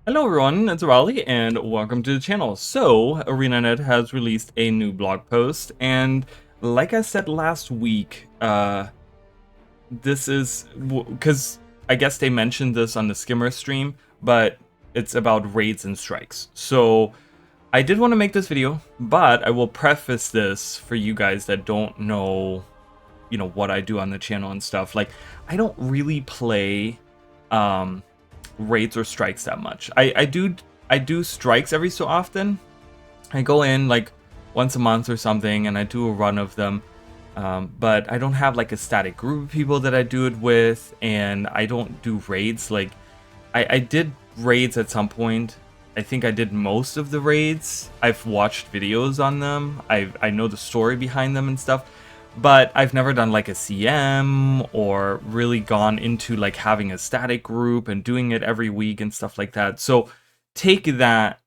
Hello everyone, it's Raleigh and welcome to the channel. So, ArenaNet has released a new blog post, and like I said last week, this is because I guess they mentioned this on the Skimmer stream, but it's about raids and strikes. So I did want to make this video, but I will preface this for you guys that don't know, what I do on the channel and stuff. Like, I don't really play raids or strikes that much. I do strikes every so often. I go in like once a month or something and I do a run of them, but I don't have like a static group of people that I do it with, and I don't do raids. Like I did raids at some point. I think I did most of the raids. I've watched videos on them. I know the story behind them and stuff, but I've never done like a CM or really gone into like having a static group and doing it every week and stuff like that. So take that,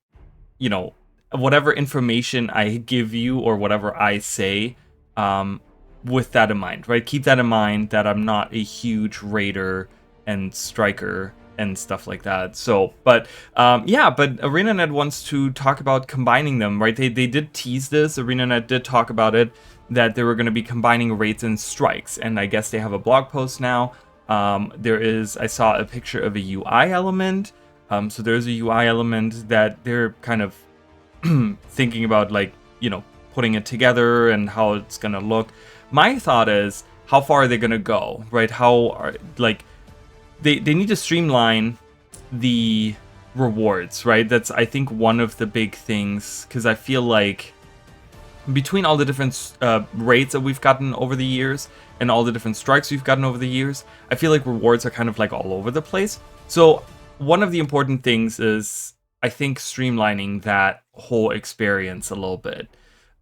whatever information I give you or whatever I say, with that in mind, right? Keep that in mind that I'm not a huge raider and striker and stuff like that. So, but ArenaNet wants to talk about combining them, right? They did tease this. ArenaNet did talk about it, that they were going to be combining raids and strikes, and I guess they have a blog post now. I saw a picture of a UI element. So there's a UI element that they're kind of thinking about, like, putting it together and how it's going to look. My thought is, how far are they going to go, right? They need to streamline the rewards, right? That's, I think, one of the big things, because I feel like between all the different raids that we've gotten over the years and all the different strikes we've gotten over the years, I feel like rewards are kind of like all over the place. So one of the important things is, I think, streamlining that whole experience a little bit.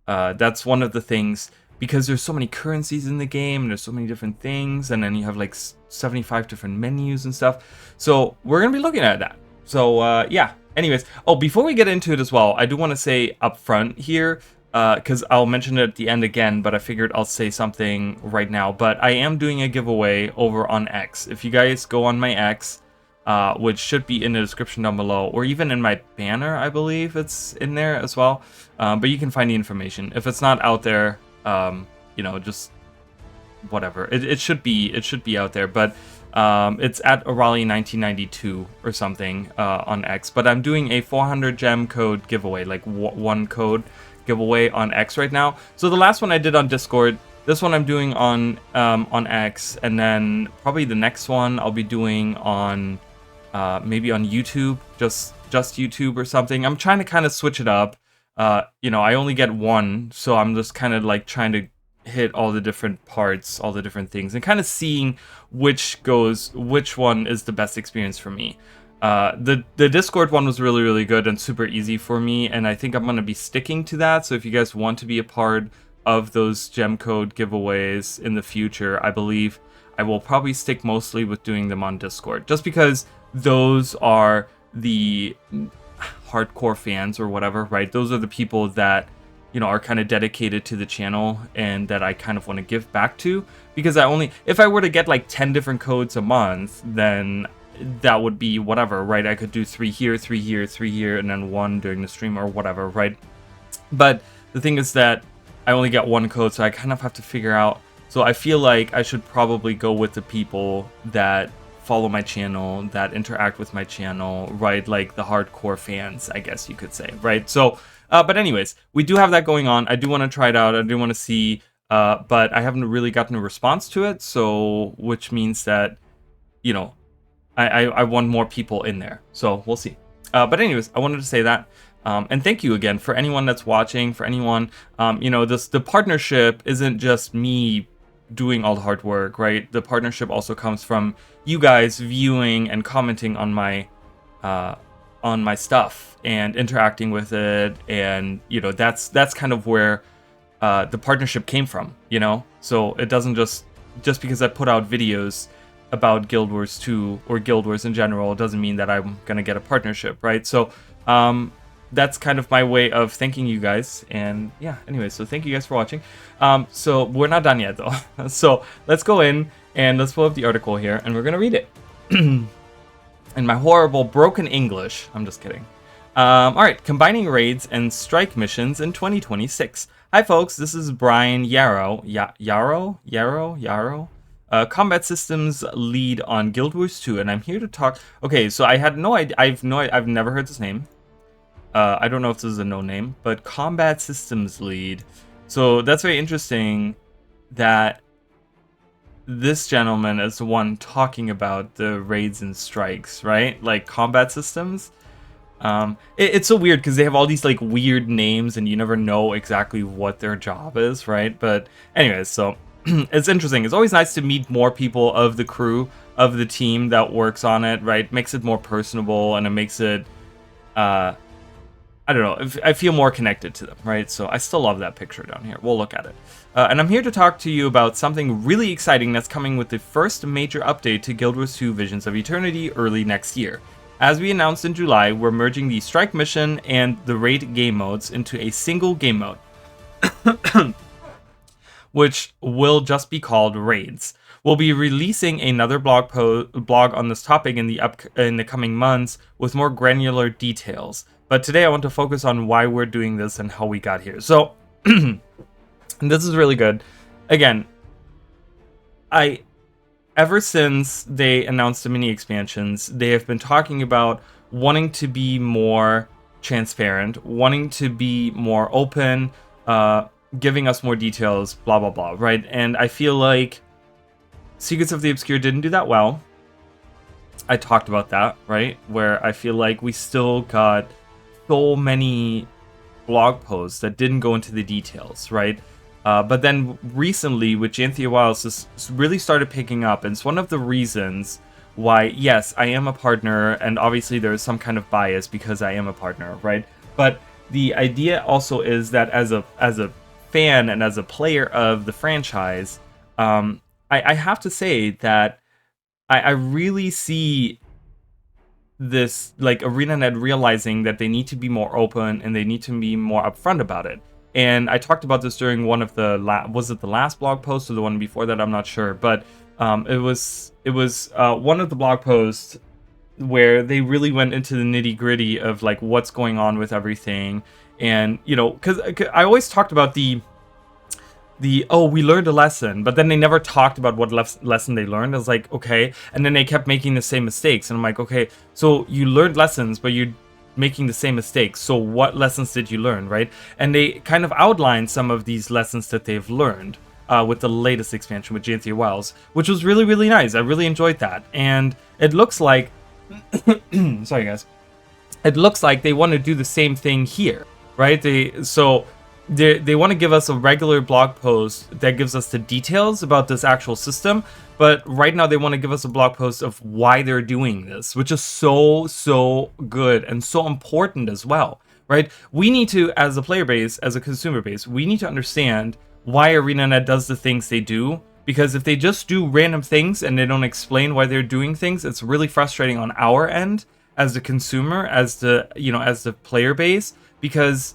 That's one of the things, because there's so many currencies in the game, and there's so many different things, and then you have like 75 different menus and stuff. So we're going to be looking at that. So yeah, anyways. Oh, before we get into it as well, I do want to say up front here, because I'll mention it at the end again, but I figured I'll say something right now. But I am doing a giveaway over on X. If you guys go on my X, which should be in the description down below, or even in my banner, I believe it's in there as well. But you can find the information. If it's not out there, just whatever. It should be out there, but it's at Raleigh1992 or something on X. But I'm doing a 400 gem code giveaway, like one code giveaway on X right now. So the last one I did on Discord, this one I'm doing on X, and then probably the next one I'll be doing on maybe on YouTube, just YouTube or something. I'm trying to kind of switch it up. I only get one, so I'm just kind of like trying to hit all the different parts, all the different things, and kind of seeing which one is the best experience for me. The Discord one was really, really good and super easy for me, and I think I'm going to be sticking to that. So if you guys want to be a part of those gem code giveaways in the future, I believe I will probably stick mostly with doing them on Discord, just because those are the hardcore fans or whatever, right? Those are the people that, are kind of dedicated to the channel and that I kind of want to give back to. Because if I were to get like 10 different codes a month, then that would be whatever, right? I could do 3 here, 3 here, 3 here, and then 1 during the stream or whatever, right? But the thing is that I only get 1 code, so I kind of have to figure out. So I feel like I should probably go with the people that follow my channel, that interact with my channel, right? Like the hardcore fans, I guess you could say, right? So, but anyways, we do have that going on. I do want to try it out. I do want to see, but I haven't really gotten a response to it. So, which means that, I want more people in there. So we'll see. But anyways, I wanted to say that. And thank you again for anyone that's watching, for anyone, the partnership isn't just me doing all the hard work, right? The partnership also comes from you guys viewing and commenting on my stuff and interacting with it, and that's kind of where the partnership came from, So it doesn't just because I put out videos about Guild Wars 2 or Guild Wars in general doesn't mean that I'm gonna get a partnership, right? So that's kind of my way of thanking you guys. And yeah, anyway, so thank you guys for watching. So we're not done yet though. So let's go in and let's pull up the article here and we're gonna read it. in my horrible broken English. I'm just kidding. Alright, combining raids and strike missions in 2026. Hi folks, this is Brian Yarrow. Yarrow? Combat systems lead on Guild Wars 2, and I'm here to talk... Okay, so I had no idea... I've never heard this name. I don't know if this is a no name, but combat systems lead. So that's very interesting that this gentleman is the one talking about the raids and strikes, right? Like combat systems. It's so weird because they have all these like weird names and you never know exactly what their job is, right? But anyways, so it's interesting. It's always nice to meet more people of the crew, of the team that works on it, right? Makes it more personable, and it makes it, I don't know, I feel more connected to them, right? So I still love that picture down here. We'll look at it. And I'm here to talk to you about something really exciting that's coming with the first major update to Guild Wars 2 Visions of Eternity early next year. As we announced in July, we're merging the Strike Mission and the Raid game modes into a single game mode, which will just be called Raids. We'll be releasing another blog on this topic in the coming months with more granular details. But today I want to focus on why we're doing this and how we got here. So, this is really good. Again, ever since they announced the mini expansions, they have been talking about wanting to be more transparent, wanting to be more open, giving us more details, blah, blah, blah, right? And I feel like Secrets of the Obscure didn't do that well. I talked about that, right? Where I feel like we still got so many blog posts that didn't go into the details, right? But then recently with Janthia Wilds, this really started picking up, and it's one of the reasons why, yes, I am a partner, and obviously there's some kind of bias because I am a partner, right? But the idea also is that as a fan and as a player of the franchise, I have to say that I really see this, like, ArenaNet realizing that they need to be more open and they need to be more upfront about it. And I talked about this during one of the was it the last blog post or the one before that? I'm not sure, but it was one of the blog posts where they really went into the nitty gritty of like what's going on with everything, and you know, because I always talked about the oh, we learned a lesson, but then they never talked about what lesson they learned. I was like, okay, and then they kept making the same mistakes, and I'm like, okay, so you learned lessons, but you're making the same mistakes, so what lessons did you learn, right? And they kind of outlined some of these lessons that they've learned with the latest expansion with Janthia Wilds, which was really, really nice. I really enjoyed that, and it looks like sorry guys, it looks like they want to do the same thing here, right? They want to give us a regular blog post that gives us the details about this actual system, but right now they want to give us a blog post of why they're doing this, which is so good and so important as well, right? We need to, as a player base, as a consumer base, we need to understand why ArenaNet does the things they do, because if they just do random things and they don't explain why they're doing things, it's really frustrating on our end as the consumer, as the, you know, as the player base, because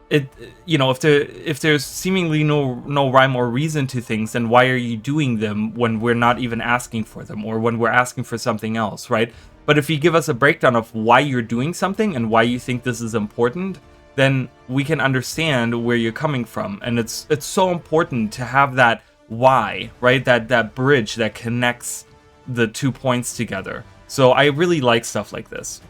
it, you know, if there's seemingly no rhyme or reason to things, then why are you doing them when we're not even asking for them, or when we're asking for something else, right? But if you give us a breakdown of why you're doing something and why you think this is important, then we can understand where you're coming from. And it's so important to have that why, right? That bridge that connects the 2 points together. So I really like stuff like this.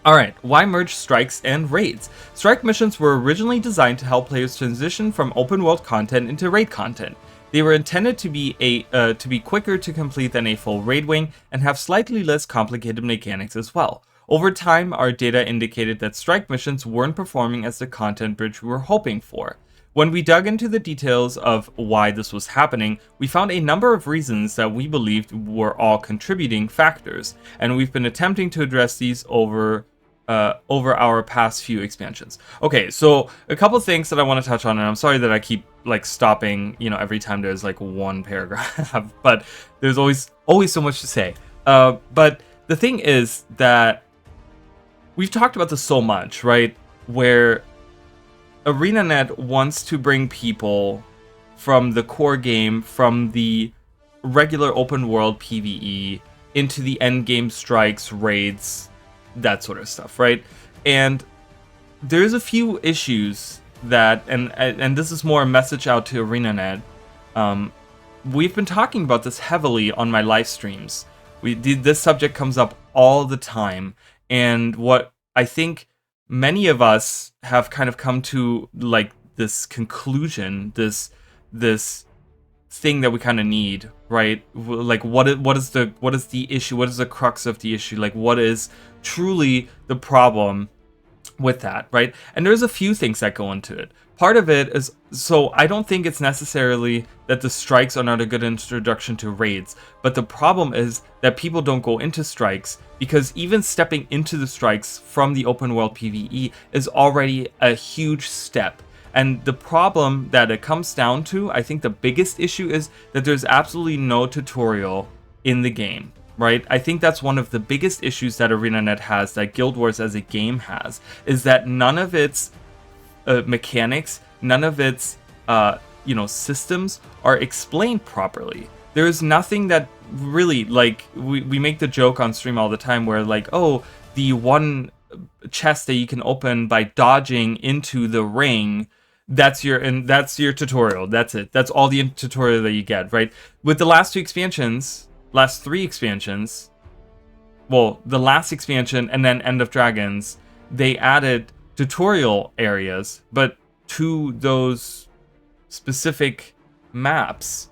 Alright, why merge strikes and raids? Strike missions were originally designed to help players transition from open world content into raid content. They were intended to be quicker to complete than a full raid wing and have slightly less complicated mechanics as well. Over time, our data indicated that strike missions weren't performing as the content bridge we were hoping for. When we dug into the details of why this was happening, we found a number of reasons that we believed were all contributing factors, and we've been attempting to address these over our past few expansions. Okay, so a couple things that I want to touch on, and I'm sorry that I keep like stopping, you know, every time there's like one paragraph, but there's always so much to say. But the thing is that we've talked about this so much, right? Where ArenaNet wants to bring people from the core game, from the regular open world PvE, into the end game strikes, raids, that sort of stuff, right? And there's a few issues that, and this is more a message out to ArenaNet. We've been talking about this heavily on my live streams. This subject comes up all the time, and what I think many of us have kind of come to, like, this conclusion, this thing that we kind of need, right? Like, what is the issue? What is the crux of the issue? Like, what is truly the problem with that, right? And there's a few things that go into it. Part of it is, so I don't think it's necessarily that the strikes are not a good introduction to raids, but the problem is that people don't go into strikes because even stepping into the strikes from the open world PvE is already a huge step. And the problem that it comes down to, I think the biggest issue is that there's absolutely no tutorial in the game. Right? I think that's one of the biggest issues that ArenaNet has, that Guild Wars as a game has, is that none of its mechanics, none of its systems are explained properly. There is nothing that really, like, we make the joke on stream all the time where, like, oh, the one chest that you can open by dodging into the ring, that's your tutorial. That's it. That's all the tutorial that you get, right? With the last three expansions, well, the last expansion and then End of Dragons, they added tutorial areas, but to those specific maps,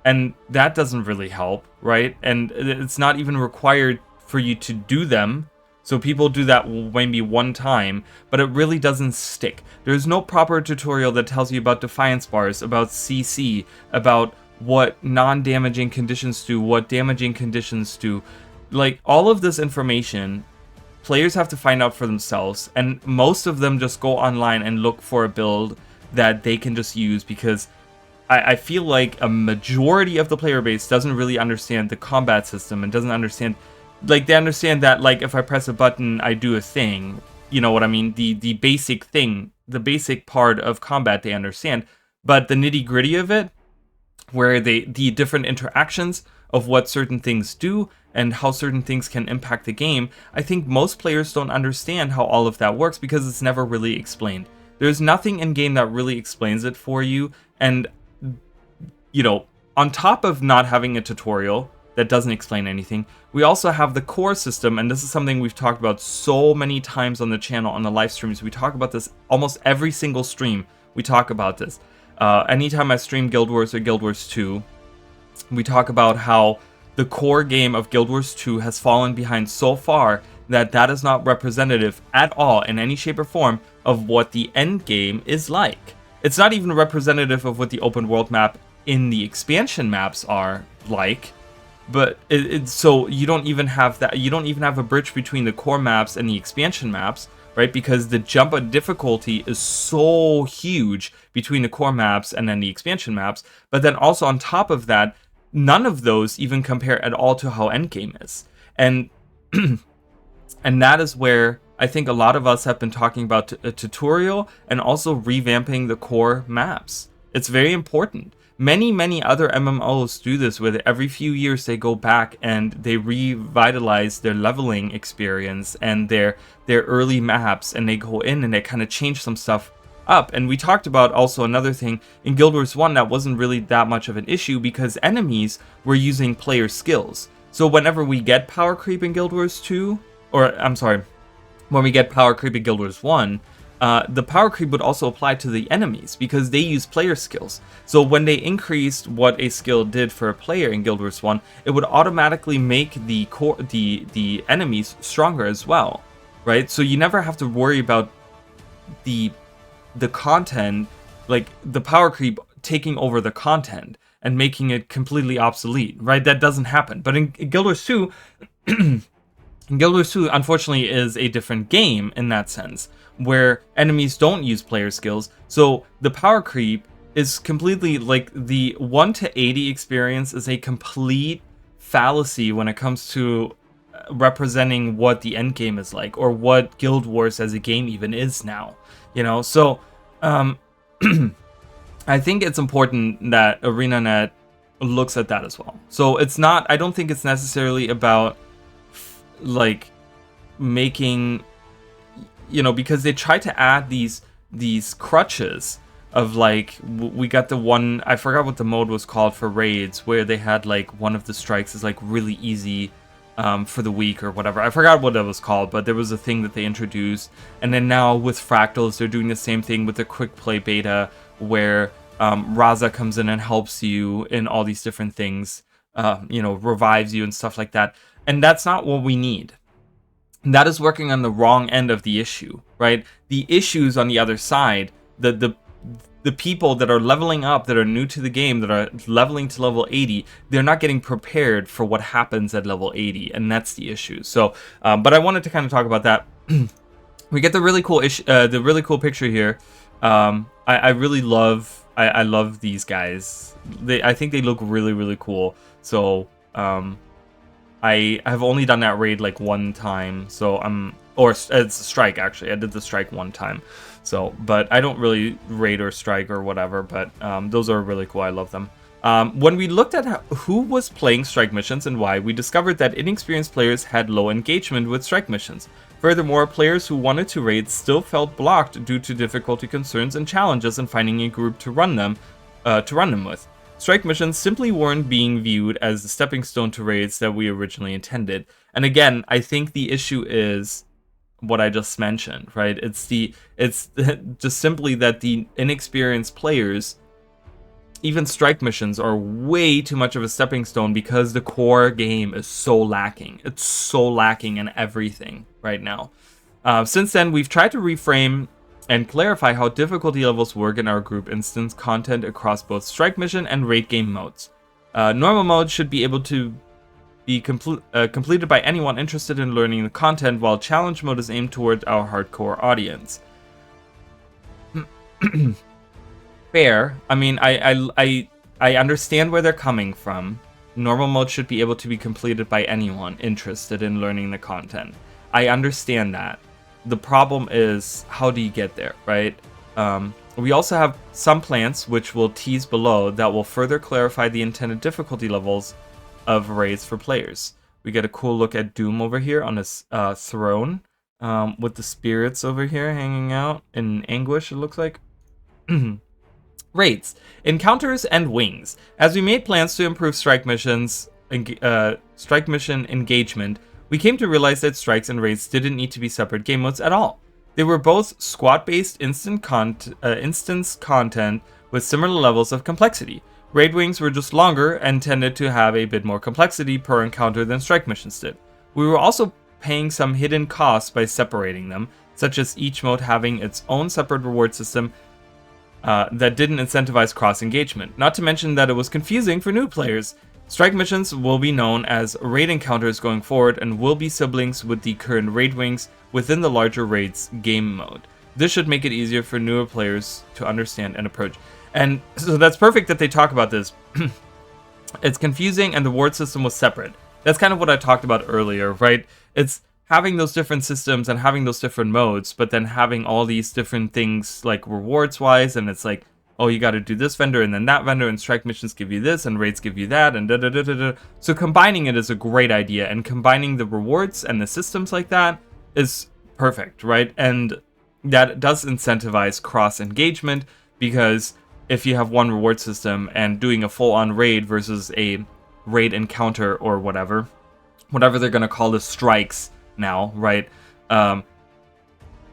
and that doesn't really help, right? And it's not even required for you to do them, so people do that maybe one time, but it really doesn't stick. There's no proper tutorial that tells you about Defiance bars, about CC, about what non-damaging conditions do, what damaging conditions do. Like, all of this information, players have to find out for themselves, and most of them just go online and look for a build that they can just use, because I feel like a majority of the player base doesn't really understand the combat system and doesn't understand, like, they understand that, like, if I press a button, I do a thing. You know what I mean? The basic thing, the basic part of combat they understand, but the nitty-gritty of it, where the different interactions of what certain things do and how certain things can impact the game, I think most players don't understand how all of that works because it's never really explained. There's nothing in-game that really explains it for you, and, you know, on top of not having a tutorial that doesn't explain anything, we also have the core system, and this is something we've talked about so many times on the channel, on the live streams. We talk about this almost every single stream. We talk about this. Anytime I stream Guild Wars or Guild Wars 2, we talk about how the core game of Guild Wars 2 has fallen behind so far that is not representative at all in any shape or form of what the end game is like. It's not even representative of what the open world map in the expansion maps are like, but so you don't even have that. You don't even have a bridge between the core maps and the expansion maps, right? Because the jump of difficulty is so huge between the core maps and then the expansion maps. But then also on top of that, none of those even compare at all to how endgame is. And and that is where I think a lot of us have been talking about a tutorial and also revamping the core maps. It's very important. Many other MMOs do this, where every few years they go back and they revitalize their leveling experience and their early maps, and they go in and they kind of change some stuff up. And we talked about also another thing in Guild Wars 1 that wasn't really that much of an issue because enemies were using player skills. So whenever we get power creep in Guild Wars 2, or I'm sorry, when we get power creep in Guild Wars 1, the power creep would also apply to the enemies because they use player skills. So when they increased what a skill did for a player in Guild Wars 1, it would automatically make the enemies stronger as well, right? So you never have to worry about the content, like the power creep taking over the content and making it completely obsolete, right? That doesn't happen. But in Guild Wars 2, Guild Wars 2 unfortunately is a different game in that sense, where enemies don't use player skills. So the power creep is completely, like, the 1 to 80 experience is a complete fallacy when it comes to representing what the end game is like, or what Guild Wars as a game even is now, you know? So I think it's important that ArenaNet, looks at that as well. So it's not, I don't think it's necessarily about like making, you know, because they try to add these crutches of like, we got the one, I forgot what the mode was called for raids, where they had like one of the strikes is like really easy for the week or whatever. I forgot what it was called, but there was a thing that they introduced. And then now with Fractals, they're doing the same thing with the quick play beta, where Raza comes in and helps you in all these different things, you know, revives you and stuff like that. And that's not what we need. That is working on the wrong end of the issue, right? The issues on the other side, the people that are leveling up, that are new to the game, that are leveling to level 80, they're not getting prepared for what happens at level 80, and that's the issue. So, but I wanted to kind of talk about that. We get the really cool picture here. I really love, I love these guys. I think they look really, really cool. So, I have only done that raid like one time, so or it's a strike actually. I did the strike one time. So, but I don't really raid or strike or whatever, but those are really cool. I love them. When we looked at who was playing strike missions and why, we discovered that inexperienced players had low engagement with strike missions. Furthermore, players who wanted to raid still felt blocked due to difficulty concerns and challenges in finding a group to run them with. Strike missions simply weren't being viewed as the stepping stone to raids that we originally intended. And again, I think the issue is what I just mentioned, right? It's just simply that the inexperienced players, even strike missions, are way too much of a stepping stone because the core game is so lacking. It's so lacking in everything right now. Since then, we've tried to reframe and clarify how difficulty levels work in our group instance content across both strike mission and raid game modes. Normal mode should be able to be completed by anyone interested in learning the content, while challenge mode is aimed toward our hardcore audience. Fair. I mean, I understand where they're coming from. Normal mode should be able to be completed by anyone interested in learning the content. I understand that. The problem is, how do you get there, right? We also have some plans, which we'll tease below, that will further clarify the intended difficulty levels of raids for players. We get a cool look at Doom over here on his throne, with the spirits over here hanging out in anguish, it looks like. Raids, encounters, and wings. As we made plans to improve strike mission engagement, we came to realize that strikes and raids didn't need to be separate game modes at all. They were both squad-based instance content with similar levels of complexity. Raid wings were just longer and tended to have a bit more complexity per encounter than strike missions did. We were also paying some hidden costs by separating them, such as each mode having its own separate reward system that didn't incentivize cross-engagement. Not to mention that it was confusing for new players. Strike missions will be known as raid encounters going forward and will be siblings with the current raid wings within the larger raids game mode. This should make it easier for newer players to understand and approach. And so that's perfect that they talk about this. It's confusing and the reward system was separate. That's kind of what I talked about earlier, right? It's having those different systems and having those different modes, but then having all these different things like rewards wise, and it's like, oh, you got to do this vendor and then that vendor, and strike missions give you this and raids give you that, and da da da da da. So combining it is a great idea, and combining the rewards and the systems like that is perfect, right? And that does incentivize cross engagement, because if you have one reward system and doing a full-on raid versus a raid encounter or whatever they're going to call the strikes now, right?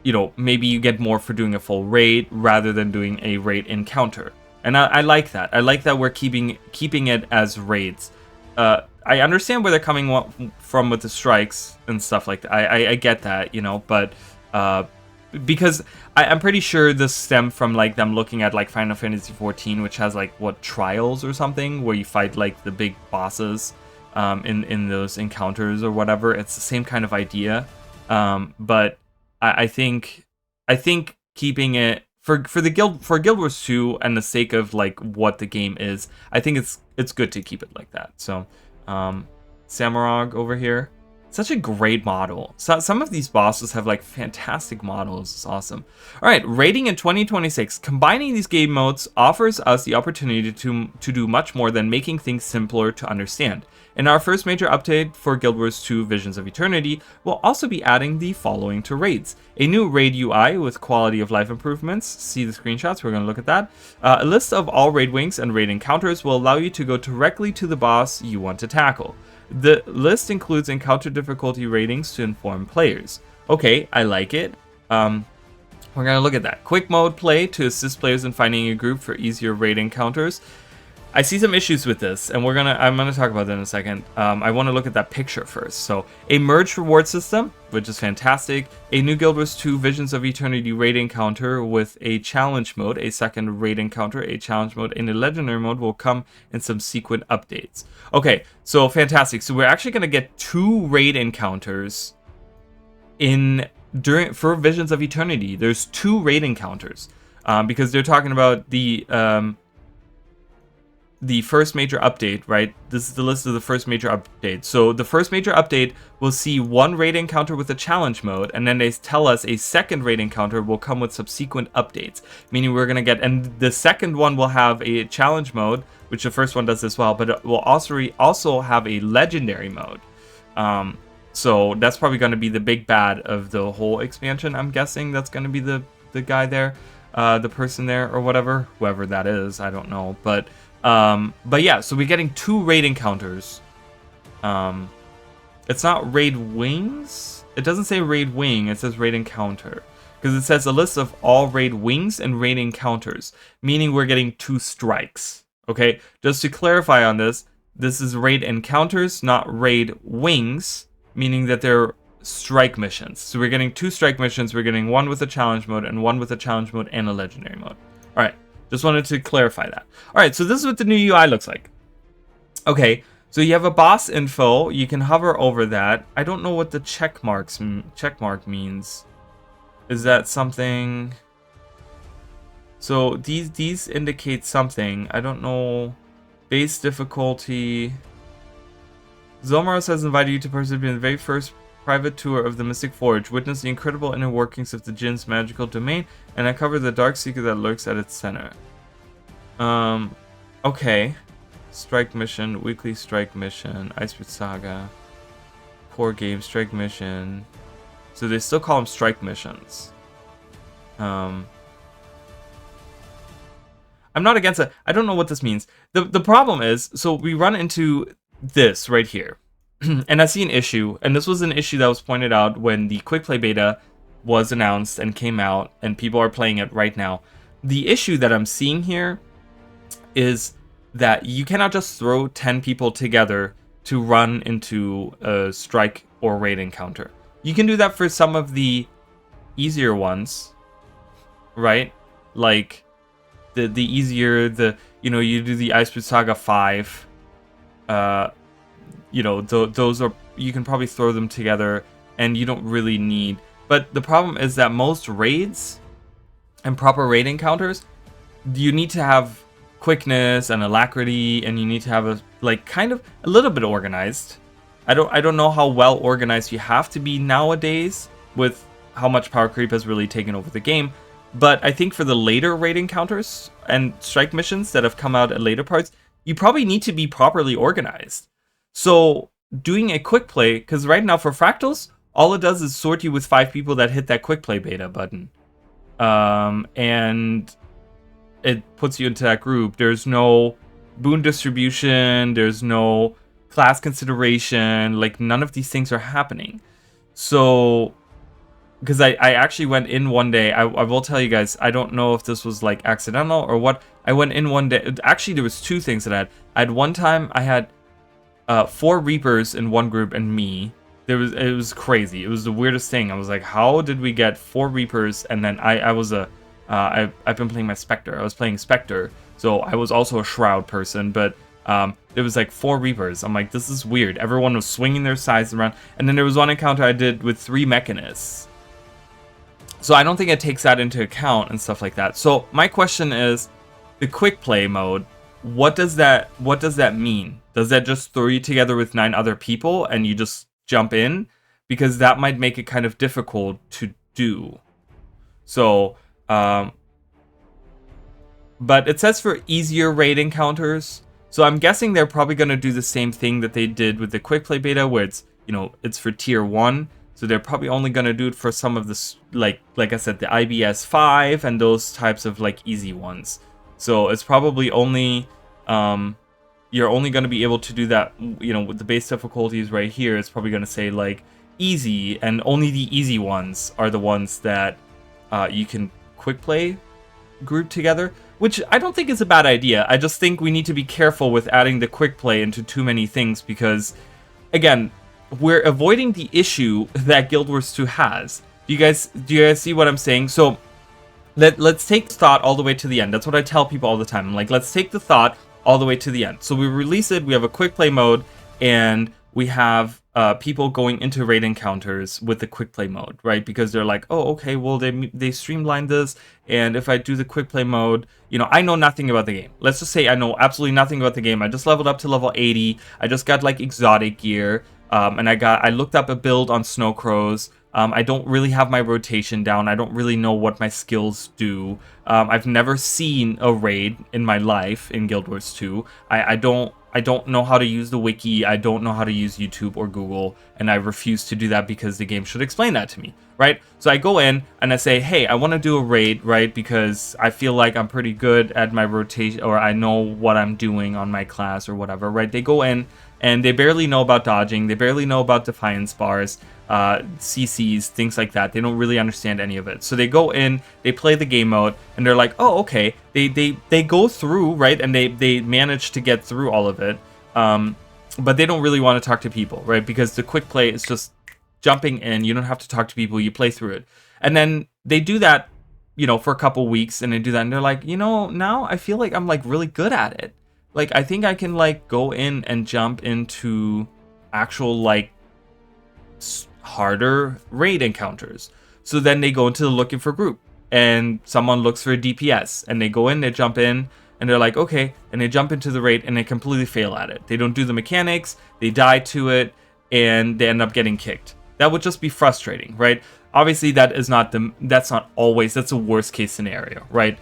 You know, maybe you get more for doing a full raid rather than doing a raid encounter. And I like that. I like that we're keeping it as raids. I understand where they're coming from with the strikes and stuff like that. I get that, you know, but because I'm pretty sure this stemmed from like them looking at like Final Fantasy XIV, which has like what, trials or something, where you fight like the big bosses in those encounters or whatever. It's the same kind of idea, but I think keeping it for Guild Wars 2 and the sake of like what the game is, I think it's good to keep it like that. So Samurag over here, Such a great model. So, some of these bosses have like fantastic models. It's awesome. All right, rating in 2026. Combining these game modes offers us the opportunity to do much more than making things simpler to understand. In our first major update for Guild Wars 2 Visions of Eternity, we'll also be adding the following to raids. A new raid UI with quality of life improvements. See the screenshots, we're going to look at that. A list of all raid wings and raid encounters will allow you to go directly to the boss you want to tackle. The list includes encounter difficulty ratings to inform players. Okay, I like it. We're gonna look at that. Quick mode play to assist players in finding a group for easier raid encounters. I see some issues with this, and I'm gonna talk about that in a second. I want to look at that picture first. So, a merged reward system, which is fantastic. A new Guild Wars 2 Visions of Eternity raid encounter with a challenge mode, a second raid encounter, a challenge mode, and a legendary mode will come in subsequent updates. Okay, so fantastic. So we're actually gonna get 2 raid encounters for Visions of Eternity. There's 2 raid encounters because they're talking about the first major update, right? This is the list of the first major update. So the first major update will see 1 raid encounter with a challenge mode, and then they tell us a second raid encounter will come with subsequent updates, meaning we're gonna get, and the second one will have a challenge mode, which the first one does as well, but it will also have a legendary mode. So that's probably gonna be the big bad of the whole expansion. I'm guessing that's gonna be the guy there, the person there, or whatever, whoever that is. I don't know, but yeah, so we're getting 2 raid encounters. It's not raid wings. It doesn't say raid wing. It says raid encounter, because it says a list of all raid wings and raid encounters, meaning we're getting 2 strikes. Okay, just to clarify on this is raid encounters, not raid wings, meaning that they're strike missions. So we're getting 2 strike missions. We're getting 1 with a challenge mode and 1 with a challenge mode and a legendary mode. All right. Just wanted to clarify that. All right, so this is what the new UI looks like. Okay, so you have a boss info. You can hover over that. I don't know what the check mark means. Is that something? So these indicate something. I don't know. Base difficulty. Zomaros has invited you to participate in the very first private tour of the Mystic Forge. Witness the incredible inner workings of the Jin's magical domain and uncover the dark secret that lurks at its center. Okay. Strike mission, weekly strike mission, Iceberg Saga, core game strike mission. So they still call them strike missions. I'm not against it. I don't know what this means. The problem is, so we run into this right here. And I see an issue, and this was an issue that was pointed out when the quick play beta was announced and came out, and people are playing it right now. The issue that I'm seeing here is that you cannot just throw 10 people together to run into a strike or raid encounter. You can do that for some of the easier ones, right? Like the easier, you do the Iceberg Saga 5, those are, you can probably throw them together and you don't really need. But the problem is that most raids and proper raid encounters, you need to have quickness and alacrity, and you need to have kind of a little bit organized. I don't know how well organized you have to be nowadays with how much power creep has really taken over the game. But I think for the later raid encounters and strike missions that have come out at later parts, you probably need to be properly organized. So doing a quick play, because right now for Fractals, all it does is sort you with 5 people that hit that quick play beta button. And it puts you into that group. There's no boon distribution, there's no class consideration, none of these things are happening. So, because I actually went in one day, I will tell you guys, I don't know if this was accidental or what. I went in one day, actually there was 2 things that I had. I had one time, I had 4 Reapers in one group and me. It was crazy. It was the weirdest thing. I was like, how did we get 4 Reapers? And then I've been playing my Spectre. I was playing Spectre, so I was also a Shroud person, but there was 4 Reapers. I'm like, this is weird. Everyone was swinging their scythes around. And then there was one encounter I did with 3 Mechanists. So I don't think it takes that into account and stuff like that. So my question is, the quick play mode, what does that mean? Does that just throw you together with 9 other people and you just jump in, because that might make it kind of difficult to do. So, but it says for easier raid encounters. So I'm guessing they're probably going to do the same thing that they did with the quick play beta, where it's, you know, it's for tier 1. So they're probably only going to do it for some of the, like I said, the IBS 5 and those types of like easy ones. So it's probably only, you're only going to be able to do that, you know, with the base difficulties right here. It's probably going to say like easy, and only the easy ones are the ones that you can quick play group together, which I don't think is a bad idea. I just think we need to be careful with adding the quick play into too many things, because again, we're avoiding the issue that Guild Wars 2 has. Do you guys see what I'm saying? So let's take thought all the way to the end. That's what I tell people all the time. I'm like, let's take the thought all the way to the end. So we release it, we have a quick play mode, and we have people going into raid encounters with the quick play mode, right? Because they're like, oh, okay, well, they streamlined this, and if I do the quick play mode, you know, I know nothing about the game. Let's just say I know absolutely nothing about the game. I just leveled up to level 80. I just got like exotic gear, and I looked up a build on Snow Crows. I don't really have my rotation down. I don't really know what my skills do. I've never seen a raid in my life in Guild Wars 2. I don't know how to use the wiki. I don't know how to use YouTube or Google, and I refuse to do that because the game should explain that to me, right? So I go in and I say, hey, I want to do a raid, right? Because I feel like I'm pretty good at my rotation, or I know what I'm doing on my class or whatever, right? They go in and they barely know about dodging. They barely know about defiance bars, CCs, things like that. They don't really understand any of it. So they go in, they play the game mode, and they're like, oh, okay. They go through, right? And they manage to get through all of it. But they don't really want to talk to people, right? Because the quick play is just jumping in. You don't have to talk to people. You play through it. And then they do that, you know, for a couple weeks, and they do that, and they're like, you know, now I feel like I'm like really good at it. Like, I think I can like go in and jump into actual like harder raid encounters. So then they go into the looking for group, and someone looks for a DPS, and they go in, they jump in, and they're like, okay, and they jump into the raid, and they completely fail at it. They don't do the mechanics, they die to it, and they end up getting kicked. That would just be frustrating, right? Obviously, that's not always, that's a worst case scenario, right?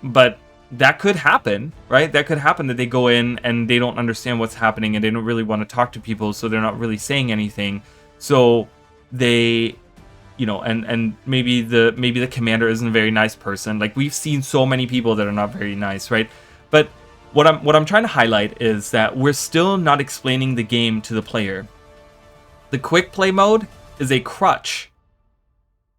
But that could happen, right? That could happen that they go in and they don't understand what's happening, and they don't really want to talk to people, so they're not really saying anything. So they, you know, and maybe the commander isn't a very nice person. Like, we've seen so many people that are not very nice, right? But what I'm trying to highlight is that we're still not explaining the game to the player. The quick play mode is a crutch,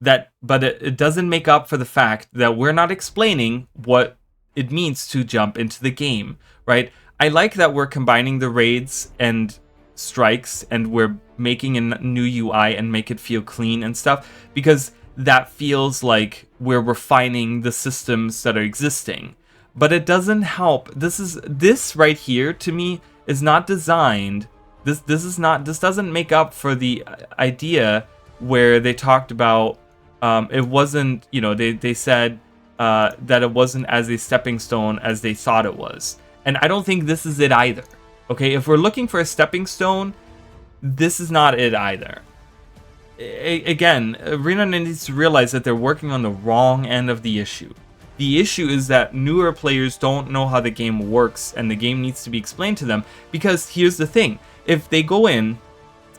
but it doesn't make up for the fact that we're not explaining what it means to jump into the game, right? I like that we're combining the raids and strikes, and we're making a new UI and make it feel clean and stuff, because that feels like we're refining the systems that are existing. But it doesn't help. This right here to me is not designed. This doesn't make up for the idea where they talked about it wasn't, you know, they said that it wasn't as a stepping stone as they thought it was. And I don't think this is it either. Okay, if we're looking for a stepping stone, this is not it either. Again, Arena needs to realize that they're working on the wrong end of the issue. The issue is that newer players don't know how the game works, and the game needs to be explained to them. Because here's the thing, if they go in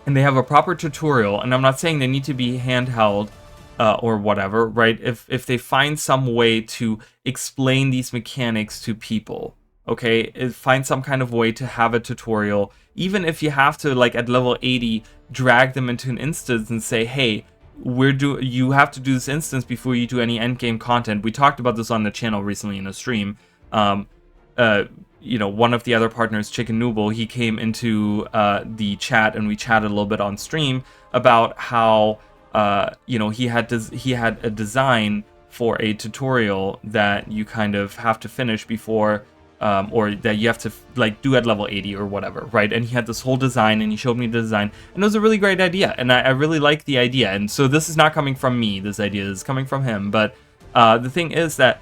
and they have a proper tutorial, and I'm not saying they need to be handheld, or whatever, right? If they find some way to explain these mechanics to people, okay? Find some kind of way to have a tutorial, even if you have to, like, at level 80, drag them into an instance and say, hey, you have to do this instance before you do any endgame content. We talked about this on the channel recently in a stream. You know, one of the other partners, Chicken Nooble, he came into the chat, and we chatted a little bit on stream about how you know, he had a design for a tutorial that you kind of have to finish before, or that you have to like do at level 80 or whatever, right? And he had this whole design, and he showed me the design, and it was a really great idea, and I really like the idea. And so this is not coming from me, this idea is coming from him. But the thing is that,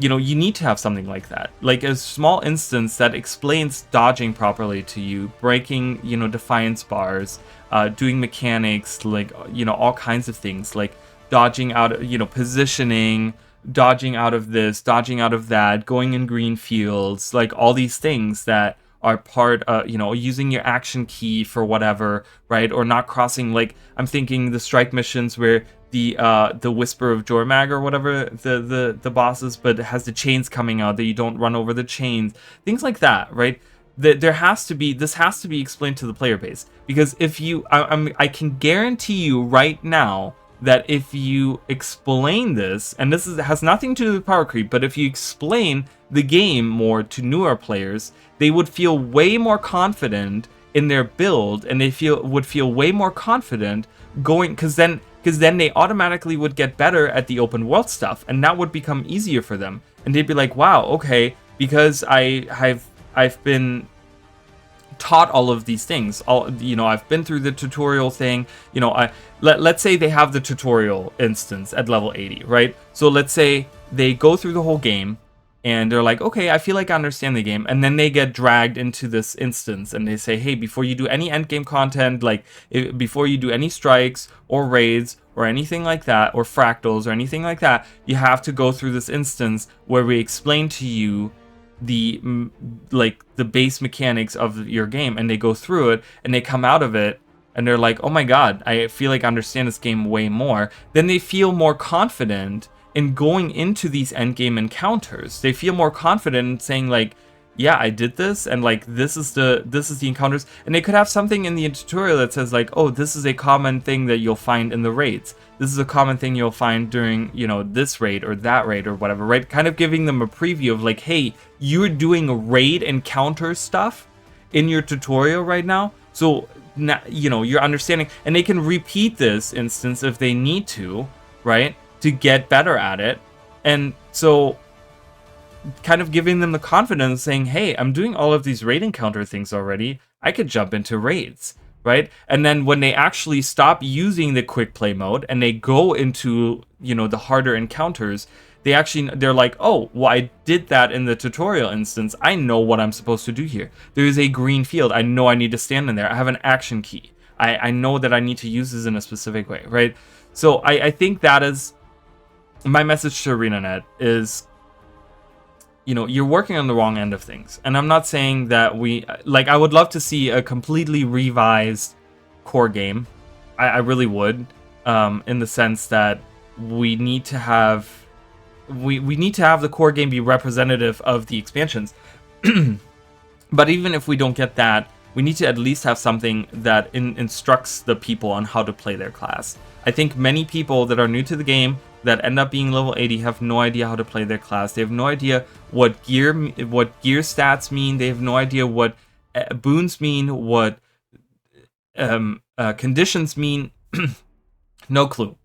you know, you need to have something like that, like a small instance that explains dodging properly to you, breaking, you know, defiance bars, doing mechanics, like, you know, all kinds of things, like dodging out, you know, positioning, dodging out of this, dodging out of that, going in green fields, like all these things that are part, you know, using your action key for whatever, right? Or not crossing, like, I'm thinking the strike missions where the Whisper of Jormag or whatever the boss is, but it has the chains coming out that you don't run over the chains, things like that, right? There has to be, this has to be explained to the player base, because if you, I can guarantee you right now that if you explain this, and this has nothing to do with power creep, but if you explain the game more to newer players, they would feel way more confident in their build, and they would feel way more confident going, because then they automatically would get better at the open world stuff, and that would become easier for them, and they'd be like, wow, okay, because I've been taught all of these things. You know, I've been through the tutorial thing. You know, let's say they have the tutorial instance at level 80, right? So let's say they go through the whole game, and they're like, okay, I feel like I understand the game, and then they get dragged into this instance, and they say, hey, before you do any endgame content, like before you do any strikes or raids or anything like that, or fractals or anything like that, you have to go through this instance where we explain to you the base mechanics of your game, and they go through it, and they come out of it, and they're like, oh my god, I feel like I understand this game way more. Then they feel more confident in going into these endgame encounters. They feel more confident in saying, like, yeah, I did this, and like this is the encounters, and they could have something in the tutorial that says, like, oh, this is a common thing that you'll find in the raids. This is a common thing you'll find during, you know, this raid or that raid or whatever, right? Kind of giving them a preview of like, hey, you're doing raid encounter stuff in your tutorial right now, so now, you know, you're understanding, and they can repeat this instance if they need to, right, to get better at it. And so kind of giving them the confidence, saying, hey, I'm doing all of these raid encounter things already, I could jump into raids, right? And then when they actually stop using the quick play mode and they go into, you know, the harder encounters, they're like, oh, well, I did that in the tutorial instance, I know what I'm supposed to do here. There is a green field, I know I need to stand in there, I have an action key, I know that I need to use this in a specific way, right? So I think that is my message to ArenaNet is, you know, you're working on the wrong end of things. And I'm not saying that I would love to see a completely revised core game. I really would, in the sense that we need to have the core game be representative of the expansions. But even if we don't get that, we need to at least have something that instructs the people on how to play their class. I think many people that are new to the game that end up being level 80 have no idea how to play their class. They have no idea what gear stats mean. They have no idea what boons mean, what conditions mean. No clue.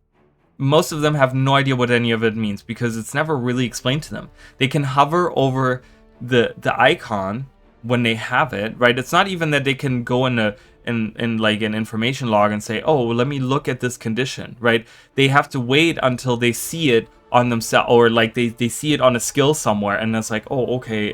Most of them have no idea what any of it means because it's never really explained to them. They can hover over the icon when they have it, right? It's not even that they can go in like an information log and say, oh, let me look at this condition, right? They have to wait until they see it on themselves, or like they see it on a skill somewhere, and it's like, oh, okay,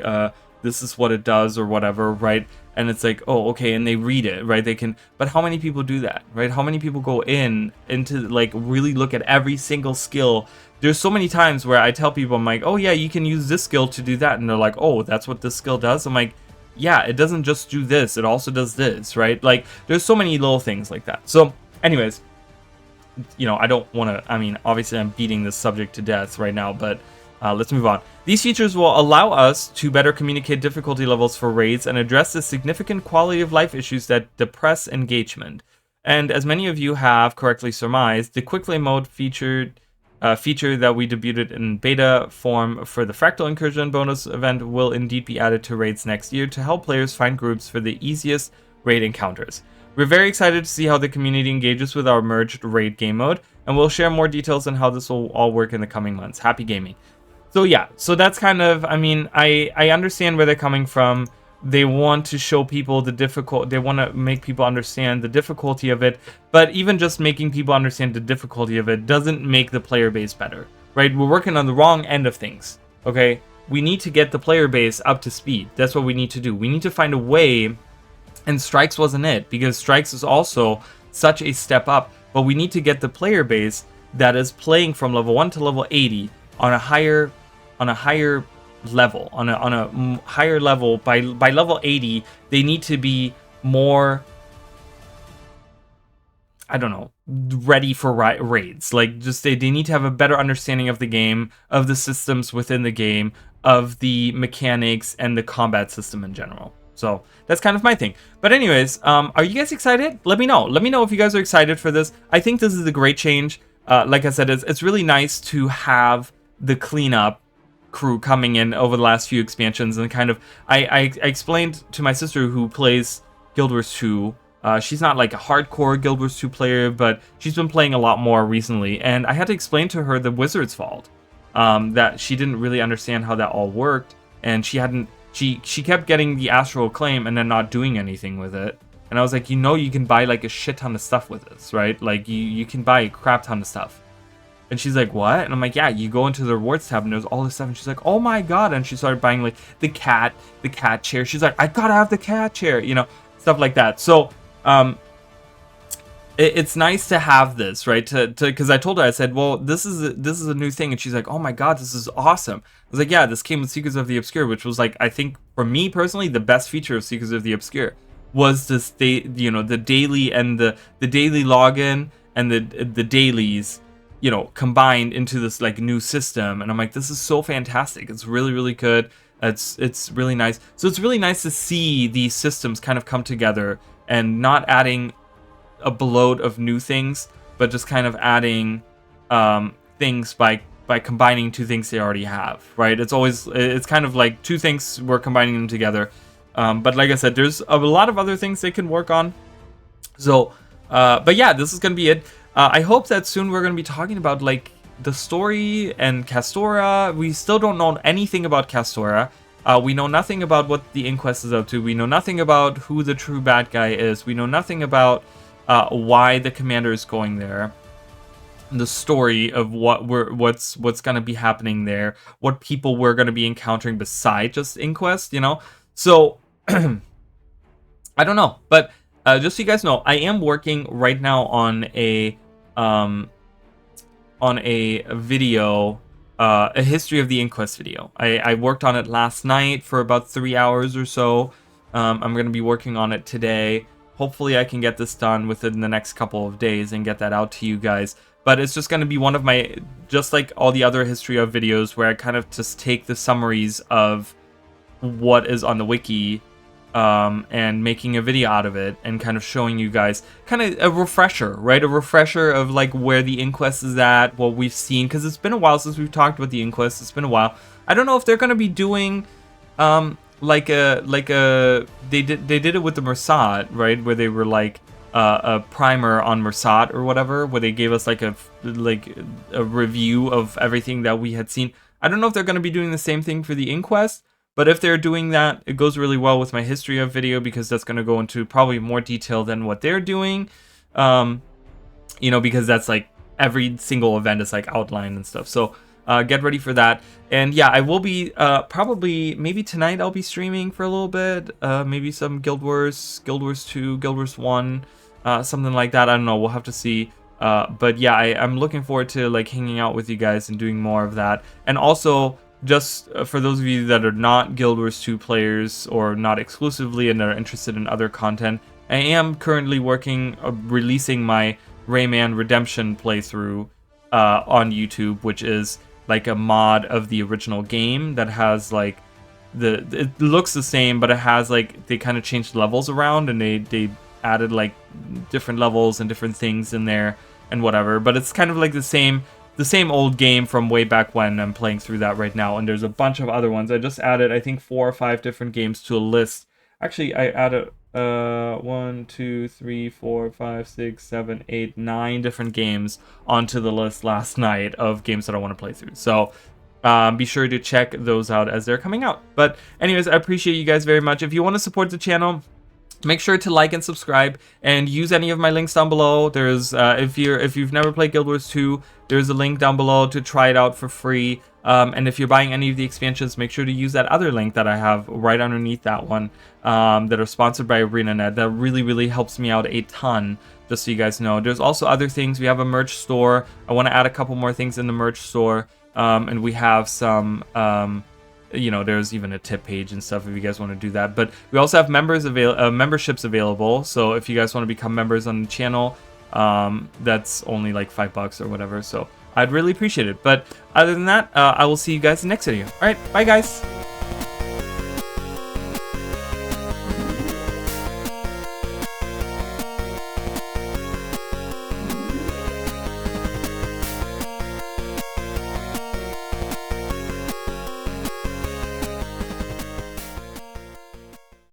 this is what it does or whatever, right? And it's like, oh, okay, and they read it, right? They can, but how many people do that, right? How many people go into like really look at every single skill? There's so many times where I tell people, I'm like, oh yeah, you can use this skill to do that, and they're like, oh, that's what this skill does? I'm like, yeah, it doesn't just do this, it also does this, right? Like, there's so many little things like that. So, anyways, you know, I don't want to, I mean, obviously I'm beating this subject to death right now, but let's move on. These features will allow us to better communicate difficulty levels for raids and address the significant quality of life issues that depress engagement. And as many of you have correctly surmised, the quick play mode feature that we debuted in beta form for the Fractal Incursion bonus event will indeed be added to raids next year to help players find groups for the easiest raid encounters. We're very excited to see how the community engages with our merged raid game mode, and we'll share more details on how this will all work in the coming months. Happy gaming. So yeah, so that's kind of, I mean, I understand where they're coming from. They want to show people they want to make people understand the difficulty of it, but even just making people understand the difficulty of it doesn't make the player base better, right? We're working on the wrong end of things, okay? We need to get the player base up to speed. That's what we need to do. We need to find a way, and Strikes wasn't it, because Strikes is also such a step up, but we need to get the player base that is playing from level 1 to level 80 on a higher level, on a higher level. By level 80, they need to be more, I don't know, ready for raids. Like, just they need to have a better understanding of the game, of the systems within the game, of the mechanics and the combat system in general. So that's kind of my thing. But anyways, are you guys excited? Let me know. Let me know if you guys are excited for this. I think this is a great change. Like I said, it's really nice to have the cleanup crew coming in over the last few expansions, and kind of I explained to my sister who plays Guild Wars 2. She's not like a hardcore Guild Wars 2 player, but she's been playing a lot more recently, and I had to explain to her the Wizard's Vault, that she didn't really understand how that all worked, and she kept getting the Astral Acclaim and then not doing anything with it. And I was like, you can buy like a shit ton of stuff with this, right? Like you can buy a crap ton of stuff. And she's like, what? And I'm like, yeah, you go into the rewards tab and there's all this stuff. And she's like, oh my god. And she started buying like the cat chair. She's like, I gotta have the cat chair, stuff like that. So it's nice to have this, right? Because I told her, I said, well, this is a new thing. And she's like, oh my god, this is awesome. I was like, yeah, this came with Seekers of the Obscure, which was like, I think for me personally, the best feature of Seekers of the Obscure was this, the daily and the daily login and the dailies, combined into this like new system. And I'm like, this is so fantastic. It's really, really good. It's really nice. So it's really nice to see these systems kind of come together and not adding a bloat of new things, but just kind of adding things by combining two things they already have, right? It's kind of like two things, we're combining them together. But like I said, there's a lot of other things they can work on. So, but yeah, this is going to be it. I hope that soon we're going to be talking about like the story and Castora. We still don't know anything about Castora. We know nothing about what the Inquest is up to. We know nothing about who the true bad guy is. We know nothing about why the commander is going there. The story of what's going to be happening there. What people we're going to be encountering beside just Inquest, So I don't know, but just so you guys know, I am working right now on a video, a history of the Inquest video. I worked on it last night for about 3 hours or so. I'm going to be working on it today. Hopefully I can get this done within the next couple of days and get that out to you guys. But it's just going to be one of my, just like all the other history of videos, where I kind of just take the summaries of what is on the wiki, and making a video out of it and kind of showing you guys kind of a refresher, right? A refresher of like where the Inquest is at, what we've seen, because it's been a while since we've talked about the Inquest. It's been a while. I don't know if they're going to be doing they did it with the Mersat, right? Where they were like a primer on Mersat or whatever, where they gave us like a review of everything that we had seen. I don't know if they're going to be doing the same thing for the Inquest. But if they're doing that, it goes really well with my history of video, because that's going to go into probably more detail than what they're doing. Because that's like every single event is like outlined and stuff. So get ready for that. And yeah, I will be probably, maybe tonight I'll be streaming for a little bit. Maybe some Guild Wars 2, Guild Wars 1, something like that. I don't know. We'll have to see. But yeah, I'm looking forward to like hanging out with you guys and doing more of that. And also, just for those of you that are not Guild Wars 2 players, or not exclusively, and are interested in other content, I am currently working, releasing my Rayman Redemption playthrough on YouTube, which is like a mod of the original game that has like, it looks the same, but it has like, they kind of changed levels around, and they added like different levels and different things in there and whatever. But it's kind of like the same old game from way back when. I'm playing through that right now, and there's a bunch of other ones. I just added, I think, 4 or 5 different games to a list. Actually, I added 1, 2, 3, 4, 5, 6, 7, 8, 9 different games onto the list last night of games that I want to play through. So be sure to check those out as they're coming out. But anyways, I appreciate you guys very much. If you want to support the channel, make sure to like and subscribe, and use any of my links down below. There's if you've never played Guild Wars 2, there's a link down below to try it out for free. And if you're buying any of the expansions, make sure to use that other link that I have right underneath that one, that are sponsored by ArenaNet. That really, really helps me out a ton just so you guys know. There's also other things. We have a merch store. I want to add a couple more things in the merch store. And we have some, you know, there's even a tip page and stuff if you guys want to do that. But we also have memberships available. So if you guys want to become members on the channel, that's only like $5 or whatever. So I'd really appreciate it. But other than that, I will see you guys in the next video. All right, bye guys.